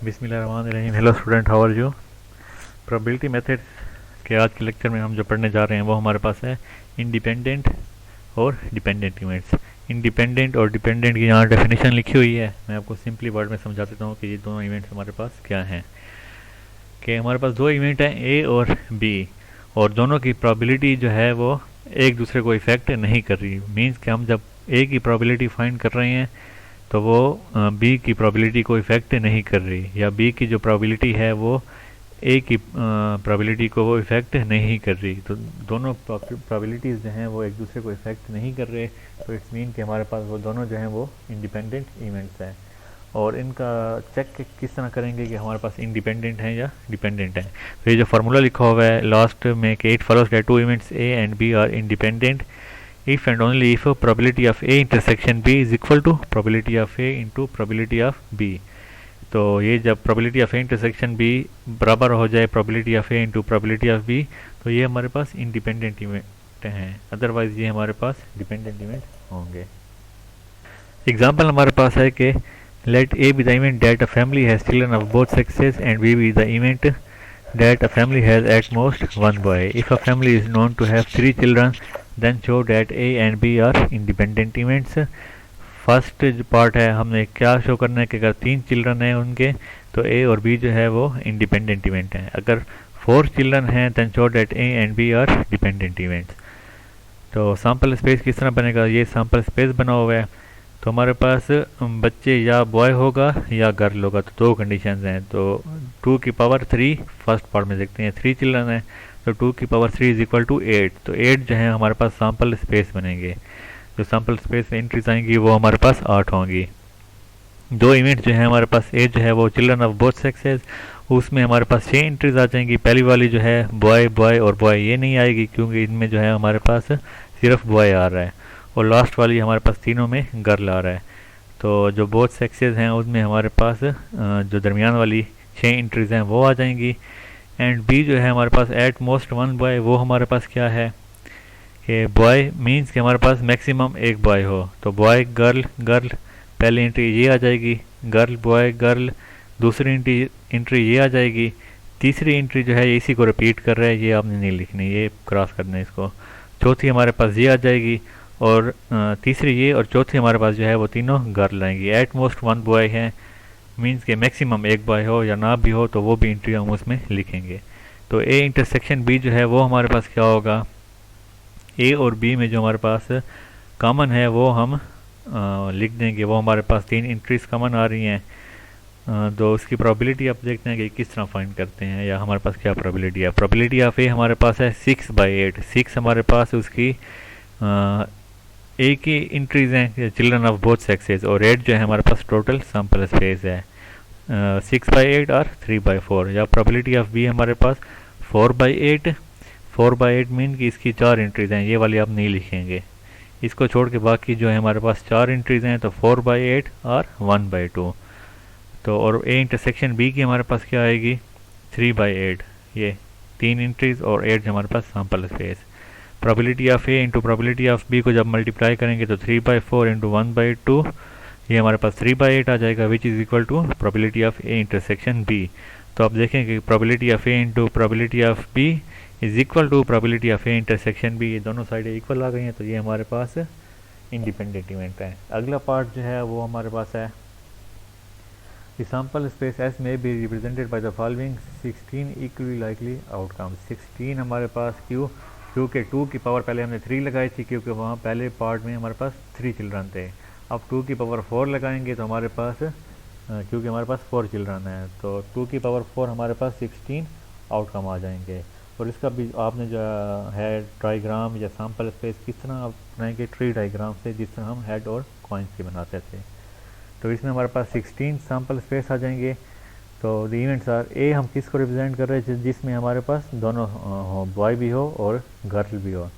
बिस्मिल्लाहिर्रहमानिर्रहीम। Hello student, how are you. Probability methods के आज के लेक्चर में हम जो पढ़ने जा रहे हैं वो हमारे पास है इंडिपेंडेंट और डिपेंडेंट इवेंट्स। इंडिपेंडेंट और डिपेंडेंट की यहाँ डेफिनेशन लिखी हुई है, मैं आपको सिंपली वर्ड में समझा देता हूँ कि ये दोनों इवेंट्स हमारे पास क्या हैं। कि हमारे पास दो इवेंट हैं ए और बी, और दोनों की प्रोबेबिलिटी जो है वो एक दूसरे को इफ़ेक्ट नहीं कर रही। मीन्स कि हम जब ए की प्रोबेबिलिटी फाइंड कर रहे हैं तो वो बी की प्रोबेबिलिटी को इफ़ेक्ट नहीं कर रही, या बी की जो प्रोबेबिलिटी है वो ए की प्रोबेबिलिटी को वो इफ़ेक्ट नहीं कर रही। तो दोनों प्रोबेबिलिटीज़ जो हैं वो एक दूसरे को इफ़ेक्ट नहीं कर रहे, तो इट्स मीन कि हमारे पास वो दोनों जो हैं वो इंडिपेंडेंट इवेंट्स हैं। और इनका चेक किस तरह करेंगे कि हमारे पास इंडिपेंडेंट हैं या डिपेंडेंट हैं। तो ये जो फार्मूला लिखा हुआ है लास्ट में कि it follows that two events A and B are independent if and only if probability of A intersection B is equal to probability of A into probability of B। तो ये जब probability of A intersection B बराबर हो जाए probability of A into probability of B, तो ये हमारे पास independent event हैं, अदरवाइज ये हमारे पास dependent event होंगे। एग्जाम्पल हमारे पास है कि let A be the event that a family has children of both sexes and B be the event that a family has at most one boy. If a family is known to have 3 children, then show that A and B are independent events। First जो part है हमने क्या show करना है कि अगर 3 children हैं उनके तो A और B जो है वो इंडिपेंडेंट इवेंट हैं। अगर 4 चिल्ड्रन हैं then show that A and B are dependent events। तो सैम्पल स्पेस किस तरह बनेगा, ये सैम्पल स्पेस बना हुआ है। तो हमारे पास बच्चे या बॉय होगा या गर्ल होगा, तो दो कंडीशंस हैं। तो 2 की पावर 3 फर्स्ट पार्ट में देखते हैं 3 चिल्ड्रन हैं, तो 2 की पावर 3 इज इक्वल टू 8। तो 8 जो है हमारे पास सैम्पल स्पेस बनेंगे। जो सैम्पल स्पेस में एंट्रीज आएंगी वो हमारे पास 8 होंगी। दो इवेंट जो है हमारे पास ए जो है वो चिल्ड्रन ऑफ बोथ सेक्सेस, उसमें हमारे पास 6 एंट्रीज आ जाएंगी। पहली वाली जो है बॉय बॉय और बॉय ये नहीं आएगी क्योंकि इनमें जो है हमारे पास सिर्फ बॉय आ रहा है, और लास्ट वाली हमारे पास तीनों में गर्ल आ रहा है। तो जो बोथ सेक्सेस हैं उसमें हमारे पास जो दरमियान वाली 6 एंट्रीज हैं वो आ जाएंगी। एंड बी जो है हमारे पास एट मोस्ट वन बॉय, वो हमारे पास क्या है कि बॉय मीन्स कि हमारे पास मैक्सिमम एक बॉय हो। तो बॉय गर्ल गर्ल पहली एंट्री ये आ जाएगी, गर्ल बॉय गर्ल दूसरी एंट्री ये आ जाएगी, तीसरी एंट्री जो है इसी को रिपीट कर रहा है, ये आपने नहीं लिखनी, ये क्रॉस करना है इसको। चौथी हमारे पास ये आ जाएगी, और तीसरी ये और चौथी हमारे पास जो है वो तीनों गर्ल आएंगी। एट मोस्ट वन बॉय है मीन्स के मैक्सिमम एक बॉय हो या ना भी हो तो वो भी एंट्री हम उसमें लिखेंगे। तो ए इंटरसेक्शन बी जो है वो हमारे पास क्या होगा, ए और बी में जो हमारे पास कॉमन है वो हम लिख देंगे। वो हमारे पास 3 एंट्रीज कॉमन आ रही हैं, तो उसकी प्रोबेबिलिटी आप देखते हैं कि किस तरह फाइंड करते हैं, या हमारे पास क्या प्रोबेबिलिटी है। प्रोबेबिलिटी ऑफ ए हमारे पास है 6/8। 6 हमारे पास उसकी ए की इंट्रीज हैं चिल्ड्रन ऑफ बोथ सेक्सेस, और 8 जो है हमारे पास टोटल सैम्पल स्पेस है 6/8 और 3/4। या प्रोबेबिलिटी ऑफ बी हमारे पास 4/8। 4/8 मीन कि इसकी 4 एंट्रीज हैं, ये वाली आप नहीं लिखेंगे, इसको छोड़ के बाकी जो है हमारे पास 4 एंट्रीज हैं, तो 4/8 और 1/2। तो और ए इंटरसेक्शन बी की हमारे पास क्या आएगी 3/8, ये 3 एंट्रीज और 8 जो हमारे पास sample space. Probability of A into probability of B को जब मल्टीप्लाई करेंगे तो 3/4 इंटू 1/2, ये हमारे पास 3/8 आ जाएगा, which is equal to probability of A intersection B. तो आप देखें कि probability of A into probability of B is equal to probability of A intersection B, ये दोनों साइडें इक्वल आ गई हैं, तो ये हमारे पास इंडिपेंडेंट इवेंट है। अगला पार्ट जो है वो हमारे पास है The sample space S may be represented by the following 16 equally likely outcomes। 16 हमारे पास क्योंकि 2 की पावर पहले हमने 3 लगाई थी क्योंकि वहाँ पहले पार्ट में हमारे पास 3 चिल्ड्रन थे। अब 2 की पावर 4 लगाएंगे तो हमारे पास क्योंकि हमारे पास 4 चिल्ड्रन हैं तो 2 की पावर 4 हमारे पास 16 आउटकम आ जाएंगे। और इसका भी आपने जो है डायग्राम या सैम्पल स्पेस किस तरह आप बनाएंगे, ट्री डायग्राम से, जिस तरह हम हेड और कॉइन्स के बनाते थे। तो इसमें हमारे पास 16 सैम्पल स्पेस आ जाएंगे। तो द इवेंट्स आर ए, हम किस को रिप्रेजेंट कर रहे हैं जिसमें हमारे पास दोनों हो, बॉय भी हो और गर्ल भी हो।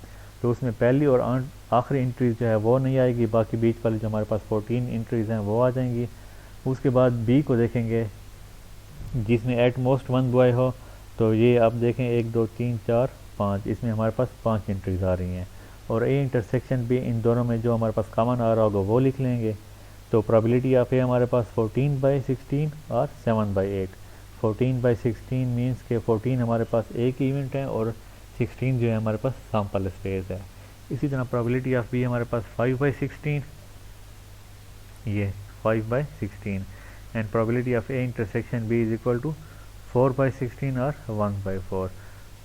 तो उसमें पहली और आखिरी एंट्रीज जो है वो नहीं आएगी, बाकी बीच वाली जो हमारे पास 14 एंट्रीज हैं वो आ जाएंगी। उसके बाद बी को देखेंगे जिसमें एट मोस्ट वन बॉय हो, तो ये आप देखें 1 2 3 4 5, इसमें हमारे पास 5 एंट्रीज आ रही हैं। और ए इंटरसेक्शन बी, इन दोनों में जो हमारे पास कॉमन आ रहा होगा वो लिख लेंगे। तो प्रोबेबिलिटी ऑफ ए हमारे पास 14/16 और 7/8। 14/16 मीन्स के 14 हमारे पास एक इवेंट है और 16 जो है हमारे पास सैम्पल स्पेस है। इसी तरह प्रोबेबिलिटी ऑफ बी हमारे पास 5/16, ये 5/16, and probability of A intersection B is equal to 4/16 और 1/4।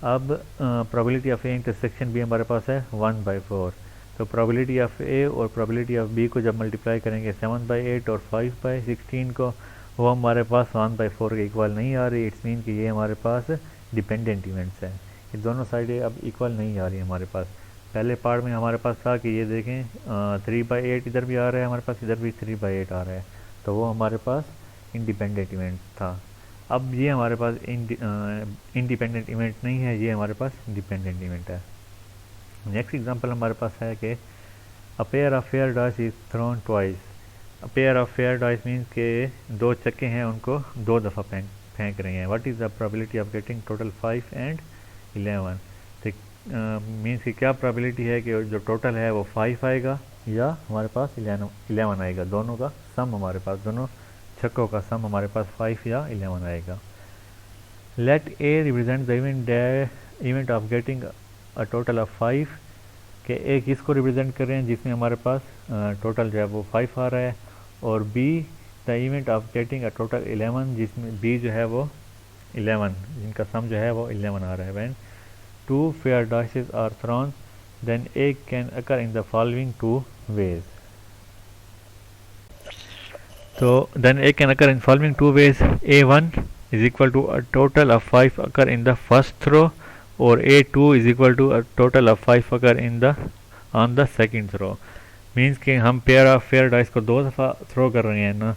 अब probability of A intersection B हमारे पास है 1/4, तो प्रोबेबिलिटी ऑफ ए और प्रोबेबिलिटी ऑफ बी को जब मल्टीप्लाई करेंगे 7/8 और 5/16 को, वो हमारे पास 1/4 के इक्वल नहीं आ रही। इट्स मीन कि ये हमारे पास डिपेंडेंट इवेंट्स हैं, ये दोनों साइडें अब इक्वल नहीं आ रही हमारे पास। पहले पार्ट में हमारे पास था कि ये देखें 3/8 इधर भी आ रहा है हमारे पास, इधर भी 3/8 आ रहा है, तो वो हमारे पास इंडिपेंडेंट इवेंट था। अब ये हमारे पास इंडिपेंडेंट इवेंट नहीं है, ये हमारे पास डिपेंडेंट इवेंट है। नेक्स्ट एग्जांपल हमारे पास है कि a pair of fair dice is throne twice. A pair of fair dice means के दो चक्के हैं, उनको दो दफ़ा फेंक रहे हैं। What is the probability of getting total 5 and 11? तो मीन्स की क्या प्रोबेबिलिटी है कि जो टोटल है वो 5 आएगा या हमारे पास 11 आएगा। दोनों का सम हमारे पास, दोनों छक्कों का सम हमारे पास 5 या 11 आएगा। Let A represent the event of getting a total of 5, के ए किसको रिप्रेजेंट कर रहे हैं जिसमें हमारे पास टोटल जो है वो 5 आ रहा है, और be the event of getting a total 11, जिसमें बी जो है वो 11, जिनका सम जो है वो 11 आ रहा है। When 2 fair dice are thrown, then A can occur in the following 2 ways. So then A can occur in following 2 ways. A1 is equal to a total of 5 occur in the first throw, or A2 is equal to a total of 5 occur in the on the second throw. Means कि हम pair of fair dice को दो दफ़ा throw कर रहे हैं ना,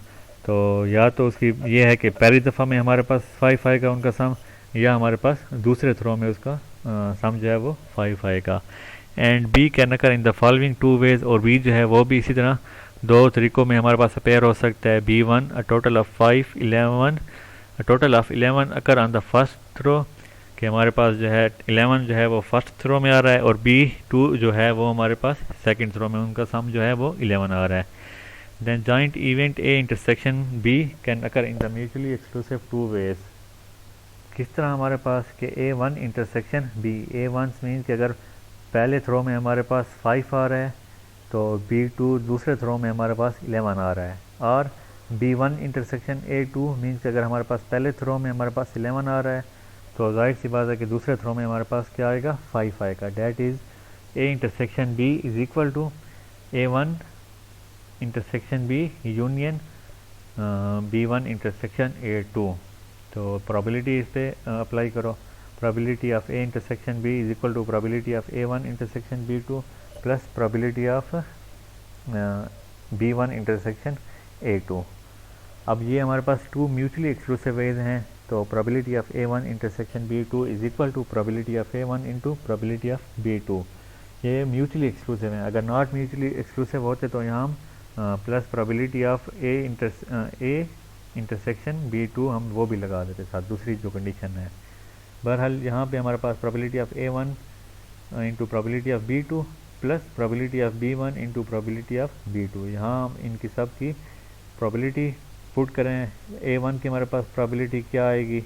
तो या तो उसकी ये है कि पहली दफ़ा में हमारे पास 5 आएगा उनका सम, या हमारे पास दूसरे थ्रो में उसका सम जो है वो 5 आएगा। And B can occur in the following 2 ways, और बी जो है वो भी इसी तरह दो तरीक़ों में हमारे पास अपेयर हो सकता है। B1 a total of 5 11, a total of 11 occur on the first throw, कि हमारे पास जो है 11 जो है वो फर्स्ट थ्रो में आ रहा है, और B2 जो है वो हमारे पास सेकंड थ्रो में, उनका सम जो है वो 11 आ रहा है। Then joint event A intersection B can occur in the mutually exclusive 2 ways. किस तरह हमारे पास कि A1 intersection B, A1 means कि अगर पहले थ्रो में हमारे पास 5 आ रहा है, तो B2 दूसरे थ्रो में हमारे पास 11 आ रहा है, और B1 इंटरसेक्शन A2 मीन्स कि अगर हमारे पास पहले थ्रो में हमारे पास 11 आ रहा है, तो जाहिर सी बात है कि दूसरे थ्रो में हमारे पास क्या आएगा, 5 आएगा। That is A intersection B is equal to A1 intersection B union B1 intersection A2। तो प्रोबेबिलिटी इस पे अप्लाई करो। Probability of A intersection B is equal to probability of A1 intersection B2 plus probability of B1 intersection A2। अब ये हमारे पास 2 mutually exclusive ways हैं, तो probability of A1 intersection B2 is equal to probability of A1 into probability of B2। ये mutually exclusive हैं। अगर not mutually exclusive होते तो यहाँ हम plus probability of A intersection B2 हम वो भी लगा देते साथ, दूसरी जो कंडीशन है। बहरहाल यहाँ पे हमारे पास probability of A1 into probability of B2 plus probability of B1 into probability of B2। यहाँ हम इनकी सब की प्रोबेबिलिटी पुट करें। A1 की हमारे पास प्रोबेबिलिटी क्या आएगी,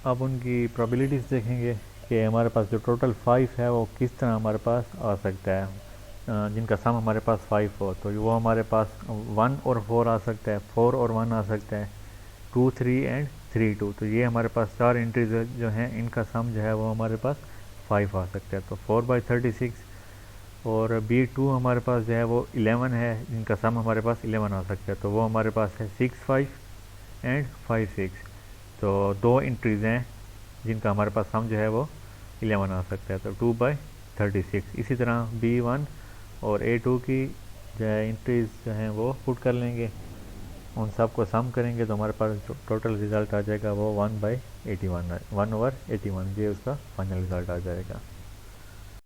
अब उनकी प्रोबेबिलिटीज़ देखेंगे कि हमारे पास जो टोटल 5 है वो किस तरह हमारे पास आ सकता है, जिनका सम हमारे पास 5 हो, तो वो हमारे पास 1 और 4 आ सकता है, 4 और 1 आ सकता है, 2 3 एंड 3 2। तो ये हमारे पास 4 एंट्रीज जो हैं इनका सम जो है वो हमारे पास 5 आ सकता है। तो 4/36, और B2 हमारे पास जो है वो 11 है, जिनका सम हमारे पास 11 आ सकता है, तो वो हमारे पास है 6 5 एंड 5 6। तो दो एंट्रीज़ हैं जिनका हमारे पास सम जो है वो 11 आ सकता है, तो 2/36। इसी तरह B1 और A2 की जो है एंट्रीज जो हैं वो पुट कर लेंगे, उन सब को सम करेंगे तो हमारे पास जो टोटल रिज़ल्ट आ जाएगा वो 1/81, 1/81, ये उसका फाइनल रिज़ल्ट आ जाएगा।